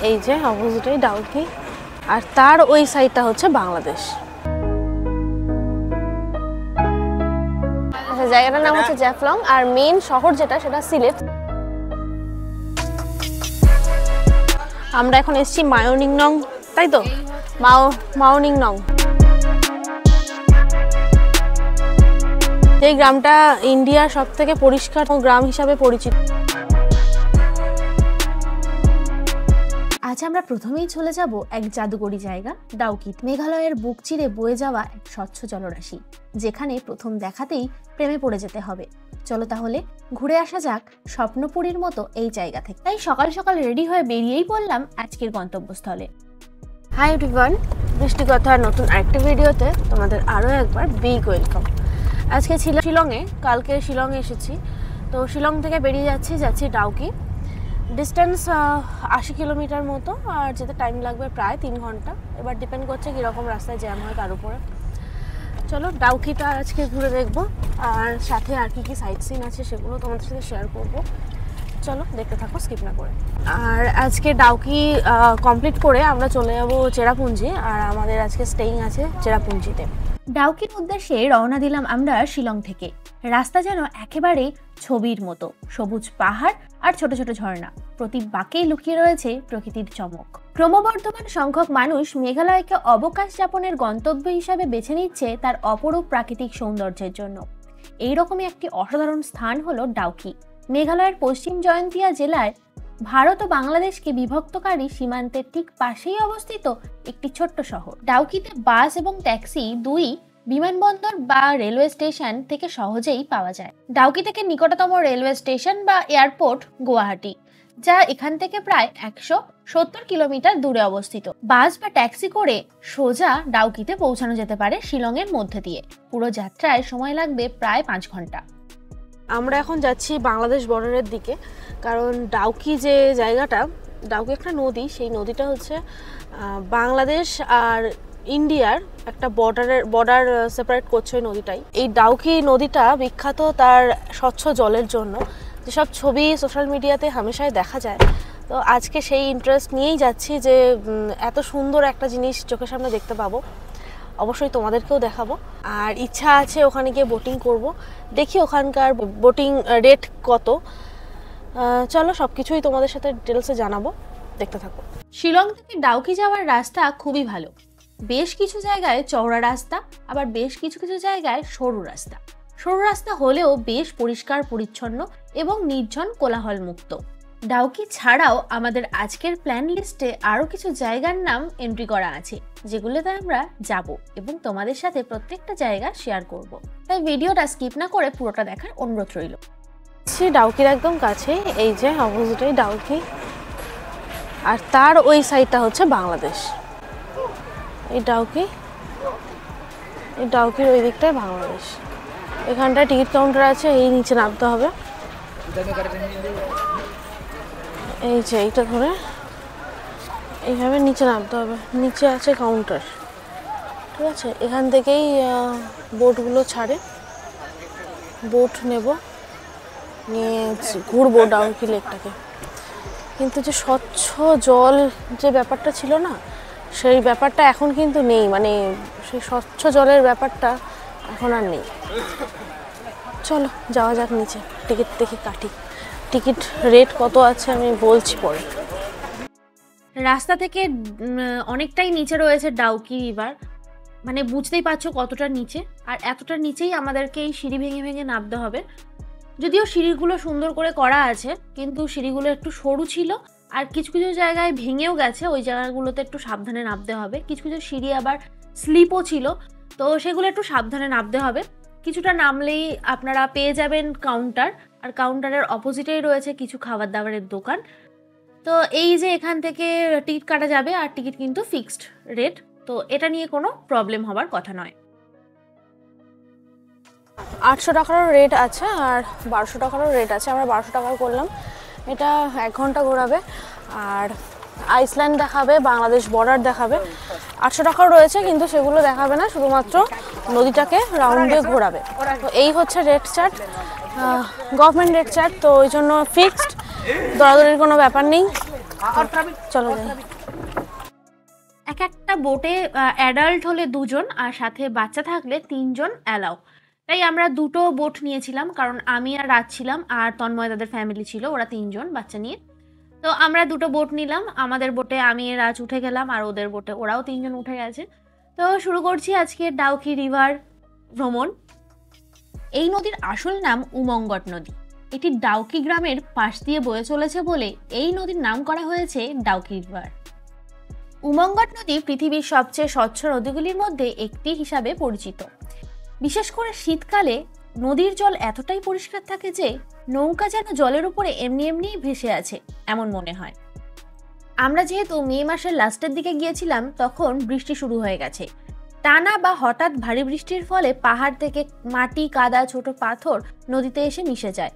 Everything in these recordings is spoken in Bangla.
এই যে অপোজিটেই ডাউকি, আর তার ওই সাইডটা হচ্ছে বাংলাদেশ। আচ্ছা, জায়গাটার নাম হচ্ছে জাফলং, আর মেইন শহর যেটা সেটা সিলেট। আমরা এখন এসেছি মাওনিংনং, তাই তো? মাওনিংনং। এই গ্রামটা ইন্ডিয়ার সবথেকে পরিষ্কার গ্রাম হিসাবে পরিচিত। আজ আমরা প্রথমেই চলে যাব এক জাদুকরী জায়গা ডাউকি। মেঘালয়ের বুক চিরে বয়ে যাওয়া এক স্বচ্ছ জলরাশি, যেখানে প্রথম দেখাতেই প্রেমে পড়ে যেতে হবে। চলো তাহলে ঘুরে আসা যাক স্বপ্নপুরীর মতো এই জায়গা থেকে। তাই সকাল সকাল রেডি হয়ে বেরিয়েই পড়লাম আজকের গন্তব্যস্থলে। হাই এভরিওয়ান, বৃষ্টি কথার নতুন আরেকটি ভিডিওতে তোমাদের আরও একবার বিগ ওয়েলকাম। আজকে ছিল শিলংয়ে, কালকে শিলংয়ে এসেছি। তো শিলং থেকে বেরিয়ে যাচ্ছি ডাউকি। ডিস্টেন্স 80 কিলোমিটার মতো, আর যেতে টাইম লাগবে প্রায় 3 ঘন্টা। এবার ডিপেন্ড করছে কীরকম রাস্তায় জ্যাম হয় তার উপরে। চলো ডাউকিটা আজকে ঘুরে দেখবো, আর সাথে আর কি সাইট সিন আছে সেগুলো তোমাদের সাথে শেয়ার করবো। চলো দেখতে থাকো স্কিপ না করে। আর আজকে ডাউকি কমপ্লিট করে আমরা চলে যাবো চেরাপুঞ্জি, আর আমাদের আজকে স্টেইং আছে চেরাপুঞ্জিতে। ডাউকির উদ্দেশ্যে রওনা দিলাম আমরা শিলং থেকে। রাস্তা যেন একেবারে ছবির মতো, সবুজ পাহাড় আর ছোট ছোট ঝর্ণা, প্রতি বাঁকেই লুকিয়ে রয়েছে প্রকৃতির চমক। ক্রমবর্ধমান সংখ্যক মানুষ মেঘালয়কে অবকাশ যাপনের গন্তব্য হিসাবে বেছে নিচ্ছে তার অপরূপ প্রাকৃতিক সৌন্দর্যের জন্য। এইরকমই একটি অসাধারণ স্থান হলো ডাউকি। মেঘালয়ের পশ্চিম জয়ন্তিয়া জেলায় ভারত ও বাংলাদেশকে বিভক্তকারী সীমান্তের ঠিক পাশেই অবস্থিত একটি ছোট্ট শহর। ডাউকিতে বাস এবং ট্যাক্সি দুই বিমানবন্দর বা রেলওয়ে স্টেশন থেকে সহজেই পাওয়া যায়। ডাউকি থেকে নিকটতম রেলওয়ে স্টেশন বা এয়ারপোর্ট গুয়াহাটি, যা এখান থেকে প্রায় 170 কিলোমিটার দূরে অবস্থিত। বাস বা ট্যাক্সি করে সোজা ডাউকিতে পৌঁছানো যেতে পারে শিলংয়ের মধ্যে দিয়ে। পুরো যাত্রায় সময় লাগবে প্রায় 5 ঘন্টা। আমরা এখন যাচ্ছি বাংলাদেশ বর্ডারের দিকে, কারণ ডাউকি যে জায়গাটা, ডাউকি একটা নদী, সেই নদীটা হচ্ছে বাংলাদেশ আর ইন্ডিয়ার একটা বর্ডার সেপারেট করছে ওই নদীটাই। এই ডাউকি নদীটা বিখ্যাত তার স্বচ্ছ জলের জন্য, যেসব ছবি সোশ্যাল মিডিয়াতে হামেশাই দেখা যায়। তো আজকে সেই ইন্টারেস্ট নিয়েই যাচ্ছি যে এত সুন্দর একটা জিনিস চোখের সামনে দেখতে পাবো, অবশ্যই তোমাদেরকেও দেখাবো। আর ইচ্ছা আছে ওখানে গিয়ে বোটিং করব, দেখি ওখানকার বোটিং রেট কত। চলো সব কিছুই তোমাদের সাথে ডিটেলসে জানাবো, দেখতে থাকো। শিলং থেকে ডাউকি যাওয়ার রাস্তা খুবই ভালো। বেশ কিছু জায়গায় চওড়া রাস্তা, আবার বেশ কিছু কিছু জায়গায় সরু রাস্তা। সরু রাস্তা হলেও বেশ পরিষ্কার পরিচ্ছন্ন এবং নির্জন কোলাহল মুক্ত। ডাউকি ছাড়াও আমাদের আজকের প্ল্যান লিস্টে আরও কিছু জায়গার নাম এন্ট্রি করা আছে, যেগুলোতে আমরা যাব এবং তোমাদের সাথে প্রত্যেকটা জায়গা শেয়ার করব। তাই ভিডিওটা স্কিপ না করে পুরোটা দেখার অনুরোধ রইল। ডাউকির একদম কাছে, এই যে অপোজিটেই ডাউকি, আর তার ওই সাইডটা হচ্ছে বাংলাদেশ। এই ডাউকির ওই দিকটায় বাংলাদেশ। এখানটায় টিকিট কাউন্টার আছে, এই নিচে নামতে হবে। এই যে এইটা ধরে এইভাবে নিচে নামতে হবে, নিচে আছে কাউন্টার, ঠিক আছে? এখান থেকেই বোটগুলো ছাড়ে, বোট নেব, নিয়ে ঘুরবো ডাউকি লেকটাকে। কিন্তু যে স্বচ্ছ জল যে ব্যাপারটা ছিল না, সেই ব্যাপারটা এখন কিন্তু নেই, মানে সেই স্বচ্ছ জলের ব্যাপারটা এখন আর নেই। চলো যাওয়া যাক নিচে, টিকিট দেখে কাটি। টিকিট রেট কত আছে আমি বলছি পরে। রাস্তা থেকে অনেকটাই নিচে রয়েছে ডাউকি রিভার, মানে বুঝতেই পারছো কতটা নিচে। আর এতটা নিচেই আমাদেরকে এই সিঁড়ি ভেঙে ভেঙে নামতে হবে। যদিও সিঁড়িগুলো সুন্দর করে করা আছে, কিন্তু সিঁড়িগুলো একটু সরু ছিল, আর কিছু কিছু জায়গায় ভেঙেও গেছে। ওই জায়গাগুলোতে একটু সাবধানে নামতে হবে। কিছু কিছু সিঁড়ি আবার স্লিপও ছিল, তো সেগুলো একটু সাবধানে নামতে হবে। কিছুটা নামলেই আপনারা পেয়ে যাবেন কাউন্টার, আর কাউন্টারের অপোজিটেই রয়েছে কিছু খাবার দাবারের দোকান। তো এই যে এখান থেকে টিকিট কাটা যাবে, আর টিকিট কিন্তু ফিক্সড রেট, তো এটা নিয়ে কোনো প্রবলেম হবার কথা নয়। 800 টাকারও রেট আছে আর 1200 টাকারও রেট আছে। আমরা 1200 টাকার করলাম। এটা 1 ঘন্টা ঘোরাবে, আর আইসল্যান্ড দেখাবে, বাংলাদেশ বর্ডার দেখাবে। 800 টাকাও রয়েছে, কিন্তু সেগুলো দেখাবে না, শুধুমাত্র নদীটাকে রাউন্ড দিয়ে ঘোরাবে। তো এই হচ্ছে rate chart, government rate chart, তো ওই জন্য ফিক্সড, দরাদরির কোনো ব্যাপার নেই। চলো যাই। এক একটা বোটে অ্যাডাল্ট হলে 2 জন আর সাথে বাচ্চা থাকলে 3 জন অ্যালাউ। তাই আমরা দুটো বোট নিয়েছিলাম, কারণ আমি আর রাজ ছিলাম আর তন্ময় তাদের ফ্যামিলি ছিল, ওরা 3 জন বাচ্চা নিয়ে। তো আমরা দুটো বোট নিলাম, আমাদের বোটে আমি রাজ উঠে গেলাম আর ওদের বোটে ওরাও 3 জন উঠে গেছে। তো শুরু করছি আজকে ডাউকি রিভার ভ্রমণ। এই নদীর আসল নাম উমঙ্গট নদী। এটি ডাউকি গ্রামের পাশ দিয়ে বয়ে চলেছে বলে এই নদীর নাম করা হয়েছে ডাউকি রিভার। উমঙ্গট নদী পৃথিবীর সবচেয়ে স্বচ্ছ নদীগুলির মধ্যে একটি হিসাবে পরিচিত। বিশেষ করে শীতকালে নদীর জল এতটাই পরিষ্কার থাকে যে নৌকা যেন জলের উপরে এমনি এমনিই ভেসে আছে এমন মনে হয়। আমরা যেহেতু মে মাসের লাস্টের দিকে গিয়েছিলাম তখন বৃষ্টি শুরু হয়ে গেছে। টানা বা হঠাৎ ভারী বৃষ্টির ফলে পাহাড় থেকে মাটি, কাদা, ছোট পাথর নদীতে এসে মিশে যায়।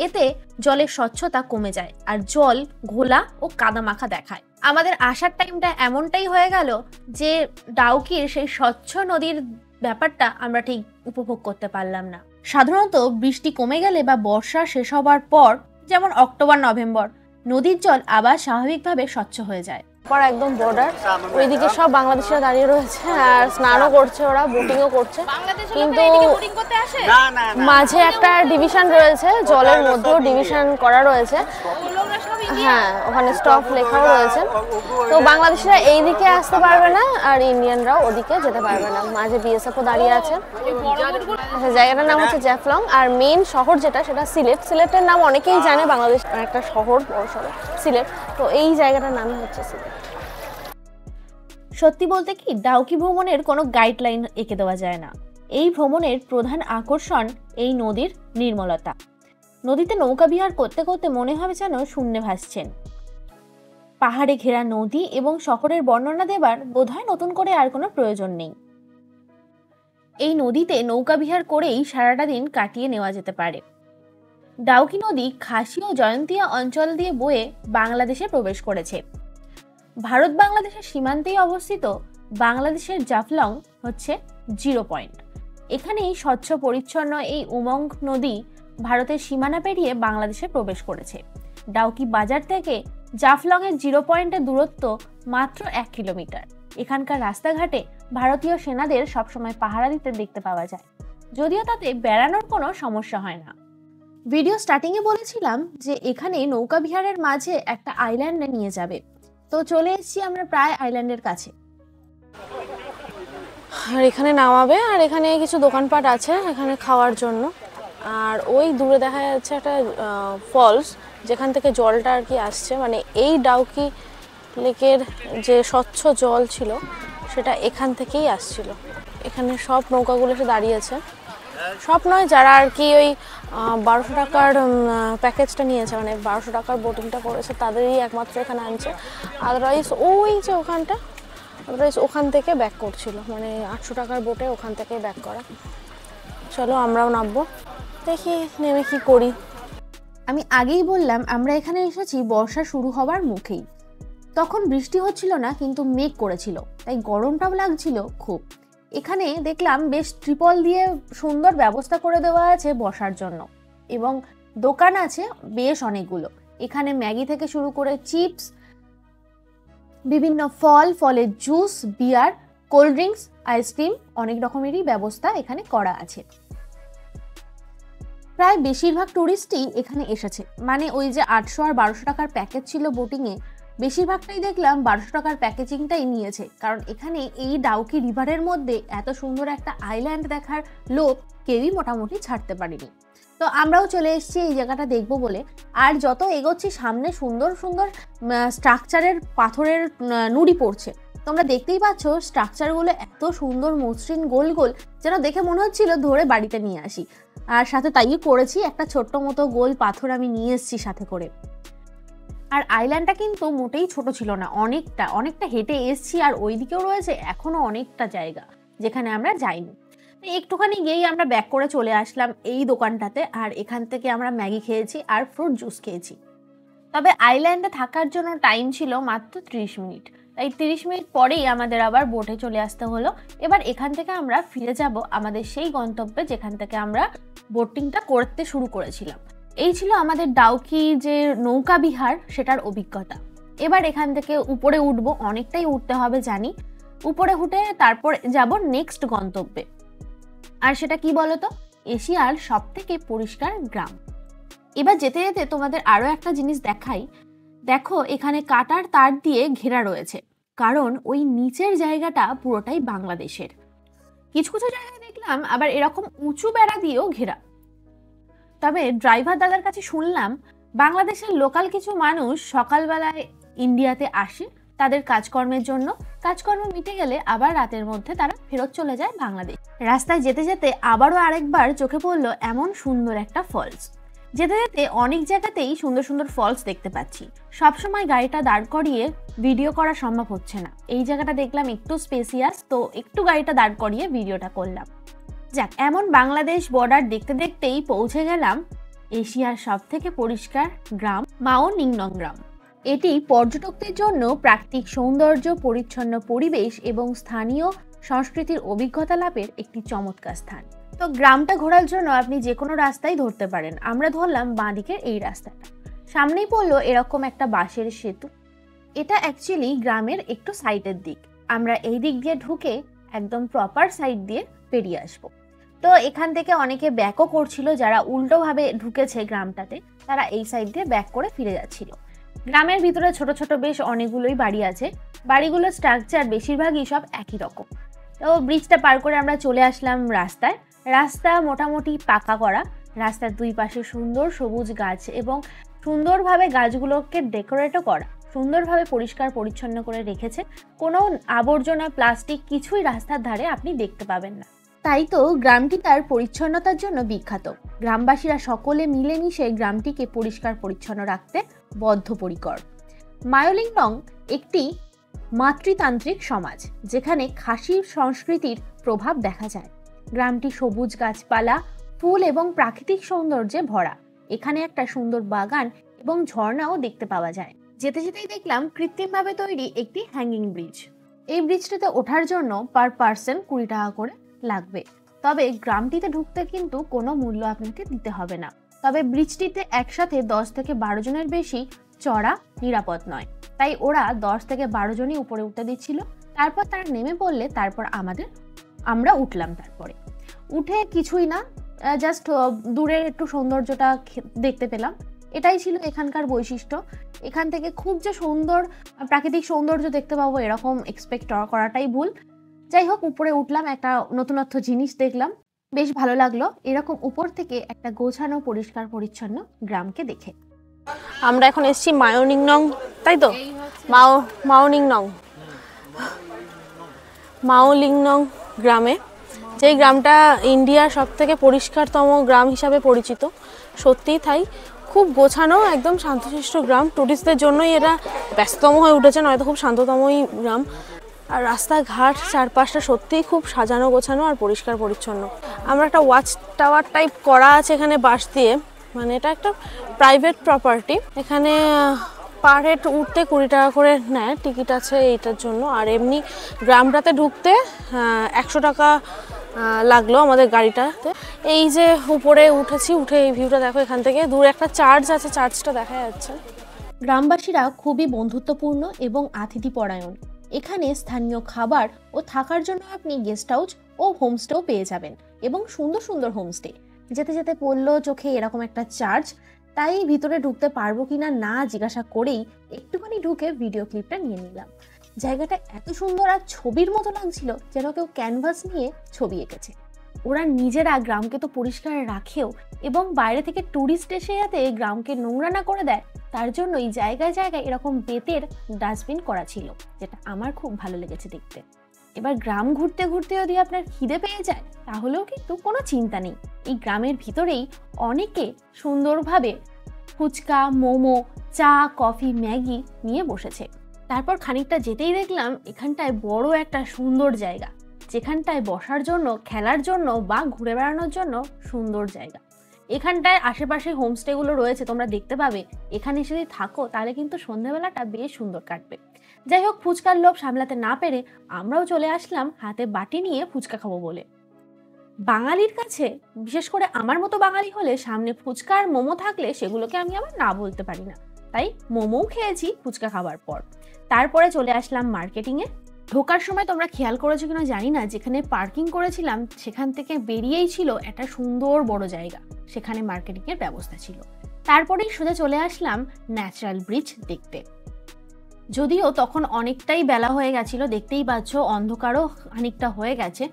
এতে জলের স্বচ্ছতা কমে যায় আর জল ঘোলা ও কাদা মাখা দেখায়। আমাদের আসার টাইমটা এমনটাই হয়ে গেল যে ডাউকির সেই স্বচ্ছ নদীর ব্যাপারটা আমরা ঠিক উপভোগ করতে পারলাম না। সাধারণত বৃষ্টি কমে গেলে বা বর্ষা শেষ হবার পর, যেমন অক্টোবর নভেম্বর, নদীর জল আবার স্বাভাবিকভাবে স্বচ্ছ হয়ে যায়। পর একদম বর্ডার, ওইদিকে সব বাংলাদেশিরা দাঁড়িয়ে রয়েছে আর স্নানও করছে, ওরা বোটিংও করছে। কিন্তু মাঝে একটা ডিভিশন রয়েছে, জলের মধ্যেও ডিভিশন করা রয়েছে। হ্যাঁ, ওখানে স্টপ লেখাও রয়েছে। তো বাংলাদেশিরা এই দিকে আসতে পারবে না আর ইন্ডিয়ানরাও ওদিকে যেতে পারবে না। মাঝে বিএসএফও দাঁড়িয়ে আছে। আচ্ছা, জায়গাটার নাম হচ্ছে জ্যাফলং আর মেইন শহর যেটা সেটা সিলেট। সিলেটের নাম অনেকেই জানে, বাংলাদেশ একটা শহর, বড় শহর সিলেট। তো এই জায়গাটার নাম হচ্ছে সিলেট। সত্যি বলতে কি, ডাউকি ভ্রমণের কোনো গাইডলাইন এঁকে দেওয়া যায় না। এই ভ্রমণের প্রধান আকর্ষণ এই নদীর নির্মলতা। নদীতে নৌকা বিহার করতে করতে মনে হবে যেন শূন্যে ভাসছেন। পাহাড়ে ঘেরা নদী এবং শহরের বর্ণনা দেবার বোধহয় নতুন করে আর কোনো প্রয়োজন নেই। এই নদীতে নৌকা বিহার করেই সারাটা দিন কাটিয়ে নেওয়া যেতে পারে। ডাউকি নদী খাসি ও জয়ন্তিয়া অঞ্চল দিয়ে বয়ে বাংলাদেশে প্রবেশ করেছে। ভারত বাংলাদেশের সীমান্তেই অবস্থিত বাংলাদেশের জাফলং হচ্ছে 0 পয়েন্ট। এখানেই স্বচ্ছ পরিচ্ছন্ন এই উমং নদী ভারতের সীমানা পেরিয়ে বাংলাদেশে প্রবেশ করেছে। ডাউকি বাজার থেকে জাফলং এর 0 পয়েন্টের দূরত্ব মাত্র 1 কিলোমিটার। এখানকার রাস্তাঘাটে ভারতীয় সেনাদের সবসময় পাহারা দিতে দেখতে পাওয়া যায়, যদিও তাতে বেড়ানোর কোনো সমস্যা হয় না। ভিডিও স্টার্টিংয়ে বলেছিলাম যে এখানে নৌকা বিহারের মাঝে একটা আইল্যান্ডে নিয়ে যাবে। তো চলে এসেছি আমরা প্রায় আইল্যান্ডের কাছে। আর এখানে নামাবে আর এখানে কিছু দোকানপাট আছে এখানে খাওয়ার জন্য। আর ওই দূরে দেখা যাচ্ছে একটা ফলস, যেখান থেকে জলটা আর কি আসছে, মানে এই ডাউকি লেকের যে স্বচ্ছ জল ছিল সেটা এখান থেকেই আসছিল। এখানে সব নৌকাগুলো এসে দাঁড়িয়েছে। সব নয়, যারা আর কি ওই 1200 টাকার প্যাকেজটা নিয়েছে, মানে 1200 টাকার বোটিংটা করেছে, তাদেরই একমাত্র এখানে আনছে। আদারওয়াইজ ওই যে ওখানটা, আদারওয়াইজ ওখান থেকে ব্যাক করছিল, মানে 800 টাকার বোটে ওখান থেকে ব্যাক করা। চলো আমরাও নামবো, দেখি নেমে কি করি। আমি আগেই বললাম আমরা এখানে এসেছি বর্ষা শুরু হবার মুখেই। তখন বৃষ্টি হচ্ছিল না, কিন্তু মেঘ করেছিল, তাই গরমটাও লাগছিল খুব। এখানে দেখলাম বেশ ট্রিপল দিয়ে সুন্দর ব্যবস্থা করে দেওয়া আছে বসার জন্য, এবং দোকান আছে বেশ অনেকগুলো। এখানে ম্যাগি থেকে শুরু করে চিপস, বিভিন্ন ফলের জুস, বিয়ার, কোল্ড ড্রিঙ্কস, আইসক্রিম, অনেক রকমেরই ব্যবস্থা এখানে করা আছে। প্রায় বেশিরভাগ টুরিস্টই এখানে এসেছে, মানে ওই যে 800 আর 1200 টাকার প্যাকেজ ছিল বোটিংয়ে, বেশিরভাগটাই দেখলাম 1200 টাকার প্যাকেজিংটাই নিয়েছে। কারণ এখানে এই ডাউকি রিভারের মধ্যে এত সুন্দর একটা আইল্যান্ড দেখার লোভ কেউই মোটামুটি ছাড়তে পারেনি। তো আমরাও চলে এসেছি এই জায়গাটা দেখবো বলে। আর যত এগোচ্ছি সামনে সুন্দর সুন্দর স্ট্রাকচারের পাথরের নুড়ি পড়ছে। তোমরা দেখতেই পাচ্ছ স্ট্রাকচারগুলো এত সুন্দর মসৃণ গোল গোল, যেন দেখে মনে হচ্ছিল ধরে বাড়িতে নিয়ে আসি। আর সাথে তাই করেছি, একটা ছোট্ট মতো গোল পাথর আমি নিয়ে এসেছি সাথে করে। আর আইল্যান্ডটা কিন্তু মোটেই ছোট ছিল না, অনেকটা হেঁটে এসছি। আর ওইদিকেও রয়েছে এখনো অনেকটা জায়গা যেখানে আমরা যাইনি। একটুখানি গিয়েই আমরা ব্যাক করে চলে আসলাম এই দোকানটাতে। আর এখান থেকে আমরা ম্যাগি খেয়েছি আর ফ্রুট জুস খেয়েছি। তবে আইল্যান্ডে থাকার জন্য টাইম ছিল মাত্র 30 মিনিট, তাই 30 মিনিট পরেই আমাদের আবার বোটে চলে আসতে হলো। এবার এখান থেকে আমরা ফিরে যাব আমাদের সেই গন্তব্যে যেখান থেকে আমরা বোটিংটা করতে শুরু করেছিলাম। এই ছিল আমাদের ডাউকি যে নৌকা বিহার সেটার অভিজ্ঞতা। এবার এখান থেকে উপরে উঠবো, অনেকটাই উঠতে হবে জানি। উপরে উঠে তারপর যাব নেক্সট গন্তব্যে। আর সেটা কি বলতো, এশিয়ার সব থেকে পরিষ্কার গ্রাম। এবার যেতে যেতে তোমাদের আরো একটা জিনিস দেখাই। দেখো এখানে কাটার তার দিয়ে ঘেরা রয়েছে, কারণ ওই নিচের জায়গাটা পুরোটাই বাংলাদেশের। কিছু কিছু জায়গায় দেখলাম আবার এরকম উঁচু বেড়া দিয়েও ঘেরা। তবে ড্রাইভার দাদার কাছে শুনলাম বাংলাদেশের লোকাল কিছু মানুষ সকালবেলায় ইন্ডিয়াতে আসে তাদের কাজকর্মের জন্য, কাজকর্ম মিটে গেলে আবার রাতের মধ্যে তারা ফেরত চলে যায় বাংলাদেশ। রাস্তায় যেতে যেতে আবারও আরেকবার চোখে পড়লো এমন সুন্দর একটা ফলস। যেতে যেতে অনেক জায়গাতেই সুন্দর সুন্দর ফলস দেখতে পাচ্ছি। সবসময় গাড়িটা দাঁড় করিয়ে ভিডিও করা সম্ভব হচ্ছে না। এই জায়গাটা দেখলাম একটু স্পেসিয়াস, তো একটু গাড়িটা দাঁড় করিয়ে ভিডিওটা করলাম। যাক, এমন বাংলাদেশ বর্ডার দেখতে দেখতেই পৌঁছে গেলাম এশিয়ার সব থেকে পরিষ্কার গ্রাম মাও নিংনং গ্রাম। এটি পর্যটকদের জন্য প্রাকৃতিক সৌন্দর্য, পরিচ্ছন্ন পরিবেশ এবং স্থানীয় সংস্কৃতির অভিজ্ঞতা লাভের একটি চমৎকার স্থান। তো গ্রামটা ঘোরার জন্য আপনি যে কোনো রাস্তাই ধরতে পারেন। আমরা ধরলাম বাঁদিকের এই রাস্তাটা। সামনেই পড়লো এরকম একটা বাঁশের সেতু। এটা অ্যাকচুয়ালি গ্রামের একটু সাইডের দিক। আমরা এই দিক দিয়ে ঢুকে একদম প্রপার সাইড দিয়ে বেরিয়ে আসবো। তো এখান থেকে অনেকে ব্যাকও করছিল, যারা উল্টোভাবে ঢুকেছে গ্রামটাতে তারা এই সাইড দিয়ে ব্যাক করে ফিরে যাচ্ছিল। গ্রামের ভিতরে ছোট ছোট বেশ অনেকগুলোই বাড়ি আছে। বাড়িগুলোর স্ট্রাকচার বেশিরভাগই সব একই রকম। তো ব্রিজটা পার করে আমরা চলে আসলাম রাস্তায়। রাস্তা মোটামুটি পাকা করা, রাস্তার দুই পাশে সুন্দর সবুজ গাছ এবং সুন্দরভাবে গাছগুলোকে ডেকোরেটও করা, সুন্দরভাবে পরিষ্কার পরিচ্ছন্ন করে রেখেছে। কোনো আবর্জনা, প্লাস্টিক কিছুই রাস্তার ধারে আপনি দেখতে পাবেন না। তাই তো গ্রামটি তার পরিচ্ছন্নতার জন্য বিখ্যাত। গ্রামবাসীরা সকলে মিলেমিশে গ্রামটিকে পরিষ্কার পরিচ্ছন্ন রাখতে বদ্ধপরিকর। মায়োলিংনং একটি মাতৃতান্ত্রিক সমাজ, যেখানে খাসি সংস্কৃতির প্রভাব দেখা যায়। গ্রামটি সবুজ গাছপালা, ফুল এবং প্রাকৃতিক সৌন্দর্যে ভরা। এখানে একটা সুন্দর বাগান এবং ঝর্ণাও দেখতে পাওয়া যায়। যেতে যেতেই দেখলাম কৃত্রিমভাবে তৈরি একটি হ্যাঙ্গিং ব্রিজ। এই ব্রিজটিতে ওঠার জন্য পার পার্সন 20 টাকা করে লাগবে। তবে গ্রামটিতে ঢুকতে কিন্তু কোনো মূল্য আপনাকে দিতে হবে না। তবে ব্রিজটিতে একসাথে 10 থেকে 12 জনের বেশি চড়া নিরাপদ নয়, তাই ওরা 10 থেকে 12 জনই উপরে উঠতে দিচ্ছিল। তারপর তারা নেমে পড়লে তারপর আমরা উঠলাম। তারপরে উঠে কিছুই না, জাস্ট দূরের একটু সৌন্দর্যটা দেখতে পেলাম। এটাই ছিল এখানকার বৈশিষ্ট্য। এখান থেকে খুব যে সুন্দর প্রাকৃতিক সৌন্দর্য দেখতে পাবো এরকম এক্সপেক্ট করাটাই ভুল। যাই হোক, উপরে উঠলাম, একটা নতুনত্ব জিনিস দেখলাম, বেশ ভালো লাগলো এরকম উপর থেকে একটা গোছানো পরিষ্কার পরিচ্ছন্ন গ্রামকে দেখে। আমরা এখন এসেছি মায়োনিংনং, তাই তো? মাওলিংনং গ্রামে, যেই গ্রামটা ইন্ডিয়ার সব থেকে পরিষ্কারতম গ্রাম হিসাবে পরিচিত। সত্যিই তাই, খুব গোছানো, একদম শান্তশিষ্ট গ্রাম। টুরিস্টদের জন্যই এটা ব্যস্ততম হয়ে উঠেছে, নয়তো খুব শান্ততমই গ্রাম। আর রাস্তাঘাট চারপাশটা সত্যিই খুব সাজানো গোছানো আর পরিষ্কার পরিচ্ছন্ন। আমরা একটা ওয়াচ টাওয়ার টাইপ করা আছে এখানে বাঁশ দিয়ে, মানে এটা একটা প্রাইভেট প্রপার্টি। এখানে পার হেড উঠতে 20 টাকা করে নেয়, টিকিট আছে এইটার জন্য। আর এমনি গ্রামটাতে ঢুকতে 100 টাকা লাগলো আমাদের গাড়িটাতে। এই যে উপরে উঠেছি, উঠে এই ভিউটা দেখো, এখান থেকে দূরে একটা চার্চ আছে, চার্চটা দেখা যাচ্ছে। গ্রামবাসীরা খুবই বন্ধুত্বপূর্ণ এবং আতিথ্যপরায়ণ। এখানে স্থানীয় খাবার ও থাকার জন্য আপনি গেস্ট হাউস ও হোমস্টেও পেয়ে যাবেন, এবং সুন্দর সুন্দর হোমস্টে। যেতে যেতে পড়লো চোখে এরকম একটা চার্চ, তাই ভিতরে ঢুকতে পারবো কিনা না জিজ্ঞাসা করেই একটুখানি ঢুকে ভিডিও ক্লিপটা নিয়ে নিলাম। জায়গাটা এত সুন্দর আর ছবির মতো লাগছিল, যেন কেউ ক্যানভাস নিয়ে ছবি এঁকেছে। ওরা নিজেরা গ্রামকে তো পরিষ্কার রাখেও, এবং বাইরে থেকে টুরিস্ট এসে যাতে গ্রামকে নোংরা না করে দেয় তার জন্য এই জায়গায় জায়গায় এরকম বেতের ডাস্টবিন করা ছিল, যেটা আমার খুব ভালো লেগেছে দেখতে। এবার গ্রাম ঘুরতে ঘুরতে যদি আপনার খিদে পেয়ে যায় তাহলেও কিন্তু কোনো চিন্তা নেই, এই গ্রামের ভিতরেই অনেকে সুন্দরভাবে ফুচকা, মোমো, চা, কফি, ম্যাগি নিয়ে বসেছে। তারপর খানিকটা যেতেই দেখলাম এখানটায় বড় একটা সুন্দর জায়গা, যেখানটায় বসার জন্য, খেলার জন্য বা ঘুরে বেড়ানোর জন্য সুন্দর জায়গা। এখানটায় আশেপাশে হোমস্টেগুলো রয়েছে, তোমরা দেখতে পাবে। এখানে যদি থাকো তাহলে কিন্তু সন্ধ্যাবেলাটা বেশ সুন্দর কাটবে। যাই হোক, ফুচকার লোভ সামলাতে না পেরে আমরাও চলে আসলাম হাতে বাটি নিয়ে ফুচকা খাবো বলে। বাঙালির কাছে, বিশেষ করে আমার মতো বাঙালি হলে, সামনে ফুচকা আর মোমো থাকলে সেগুলোকে আমি আবার না বলতে পারি না। তাই মোমোও খেয়েছি ফুচকা খাবার পর। তারপরে চলে আসলাম মার্কেটিংয়ে। ঢোকার সময় তোমরা খেয়াল করেছো কিনা জানি না, যেখানে পার্কিং করেছিলাম সেখান থেকে বেরিয়েই ছিল একটা সুন্দর বড় জায়গা, সেখানে মার্কেটিংয়ের ব্যবস্থা ছিল। তারপরেই সোজা চলে আসলাম ন্যাচারাল ব্রিজ দেখতে। যদিও তখন অনেকটাই বেলা হয়ে গেছিল, দেখতেই পাচ্ছ অন্ধকারও খানিকটা হয়ে গেছে,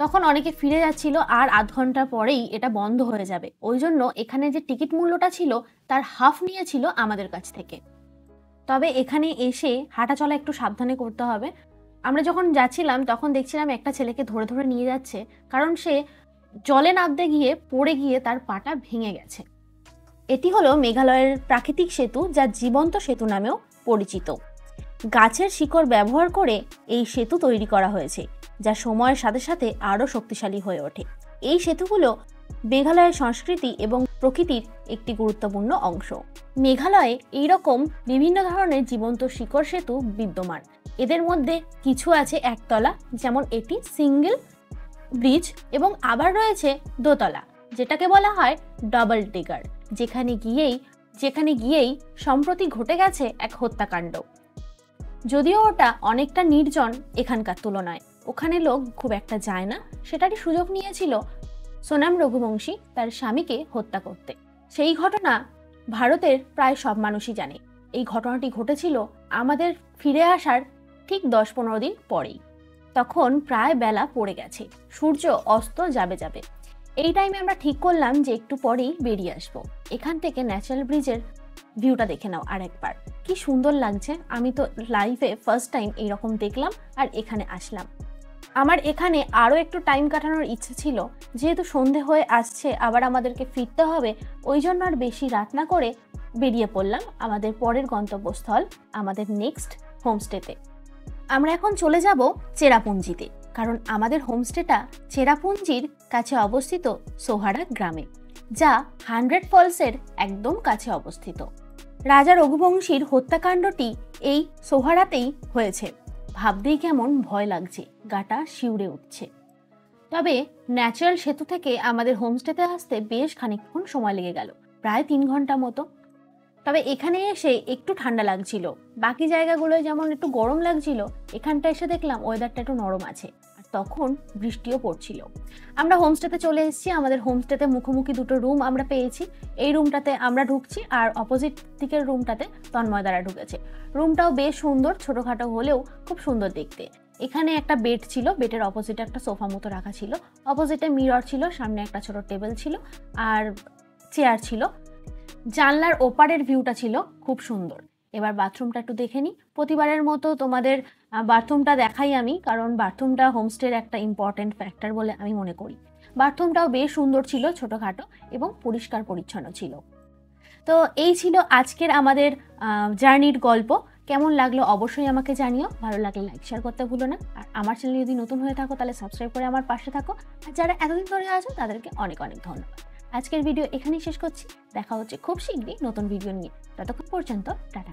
তখন অনেকে ফিরে যাচ্ছিল আর আধ ঘন্টা পরেই এটা বন্ধ হয়ে যাবে। ওই জন্য এখানে যে টিকিট মূল্যটা ছিল তার হাফ নিয়েছিল আমাদের কাছ থেকে। তবে এখানে এসে হাঁটা চলা একটু সাবধানে করতে হবে। আমরা যখন যাচ্ছিলাম তখন দেখছিলাম একটা ছেলেকে ধরে ধরে নিয়ে যাচ্ছে, কারণ সে জলে নামতে গিয়ে পড়ে গিয়ে তার পাটা ভেঙে গেছে। এটি হলো মেঘালয়ের প্রাকৃতিক সেতু, যা জীবন্ত সেতু নামেও পরিচিত। গাছের শিকড় ব্যবহার করে এই সেতু তৈরি করা হয়েছে, যা সময়ের সাথে সাথে আরও শক্তিশালী হয়ে ওঠে। এই সেতুগুলো মেঘালয়ের সংস্কৃতি এবং প্রকৃতির একটি গুরুত্বপূর্ণ অংশ। মেঘালয়ে এইরকম বিভিন্ন ধরনের জীবন্ত শিকড় সেতু বিদ্যমান। এদের মধ্যে কিছু আছে একতলা, যেমন এটি সিঙ্গেল ব্রিজ, এবং আবার রয়েছে দোতলা, যেটাকে বলা হয় ডাবল ডেকার, যেখানে গিয়েই সম্প্রতি ঘটে গেছে এক হত্যাকাণ্ড। যদিও ওটা অনেকটা নির্জন এখানকার তুলনায়, ওখানে লোক খুব একটা যায় না, সেটারই সুযোগ নিয়েছিল সোনাম রঘুবংশী তার স্বামীকে হত্যা করতে। সেই ঘটনা ভারতের প্রায় সব মানুষই জানে। এই ঘটনাটি ঘটেছিল আমাদের ফিরে আসার ঠিক 10-15 দিন পরেই। তখন প্রায় বেলা পড়ে গেছে, সূর্য অস্ত যাবে। এই টাইমে আমরা ঠিক করলাম যে একটু পরেই বেরিয়ে আসবো। এখান থেকে ন্যাচারাল ব্রিজের ভিউটা দেখে নাও আরেকবার, কি সুন্দর লাগছে। আমি তো লাইফে ফার্স্ট টাইম এইরকম দেখলাম আর এখানে আসলাম। আমার এখানে আরও একটু টাইম কাটানোর ইচ্ছে ছিল, যেহেতু সন্ধে হয়ে আসছে, আবার আমাদেরকে ফিরতে হবে, ওই জন্য আর বেশি রাত না করে বেরিয়ে পড়লাম আমাদের পরের গন্তব্যস্থল, আমাদের নেক্সট হোমস্টেতে। আমরা এখন চলে যাব চেরাপুঞ্জিতে, কারণ আমাদের হোমস্টেটা চেরাপুঞ্জির কাছে অবস্থিত সোহারা গ্রামে, যা 100 ফলসের একদম কাছে অবস্থিত। রাজা রঘুবংশীর হত্যাকাণ্ডটি এই সোহারাতেই হয়েছে। ভাবতেই কেমন ভয় লাগছে, গাটা শিউরে উঠছে। তবে ন্যাচারাল সেতু থেকে আমাদের হোমস্টেতে আসতে বেশ খানিকক্ষণ সময় লেগে গেল, প্রায় 3 ঘন্টা মতো। তবে এখানে এসে একটু ঠান্ডা লাগছিল, বাকি জায়গাগুলোয় যেমন একটু গরম লাগছিল, এখানটা এসে দেখলাম ওয়েদারটা একটু নরম আছে, আর তখন বৃষ্টিও পড়ছিল। আমরা হোমস্টেতে চলে এসেছি। আমাদের হোমস্টেতে মুখোমুখি 2টো রুম আমরা পেয়েছি। এই রুমটাতে আমরা ঢুকছি, আর অপোজিট দিকের রুমটাতে তন্ময়দারা ঢুকেছে। রুমটাও বেশ সুন্দর, ছোটোখাটো হলেও খুব সুন্দর দেখতে। এখানে একটা বেড ছিল, বেডের অপোজিটে একটা সোফা মতো রাখা ছিল, অপোজিটে মিরর ছিল, সামনে একটা ছোট টেবিল ছিল আর চেয়ার ছিল। জানলার ওপারের ভিউটা ছিল খুব সুন্দর। এবার বাথরুমটা একটু দেখে নিই। প্রতিবারের মতো তোমাদের বাথরুমটা দেখাই আমি, কারণ বাথরুমটা হোমস্টের একটা ইম্পর্টেন্ট ফ্যাক্টর বলে আমি মনে করি। বাথরুমটাও বেশ সুন্দর ছিল, ছোটোখাটো এবং পরিষ্কার পরিচ্ছন্ন ছিল। তো এই ছিল আজকের আমাদের জার্নির গল্প। কেমন লাগলো অবশ্যই আমাকে জানিও। ভালো লাগলে লাইক শেয়ার করতে ভুলো না। আর আমার চ্যানেলে যদি নতুন হয়ে থাকো তাহলে সাবস্ক্রাইব করে আমার পাশে থাকো। আর যারা এতদিন ধরে আছো তাদেরকে অনেক অনেক ধন্যবাদ। আজকের ভিডিও এখানেই শেষ করছি। দেখা হচ্ছে খুব শীঘ্রই নতুন ভিডিও নিয়ে। ততক্ষণ পর্যন্ত টাটা।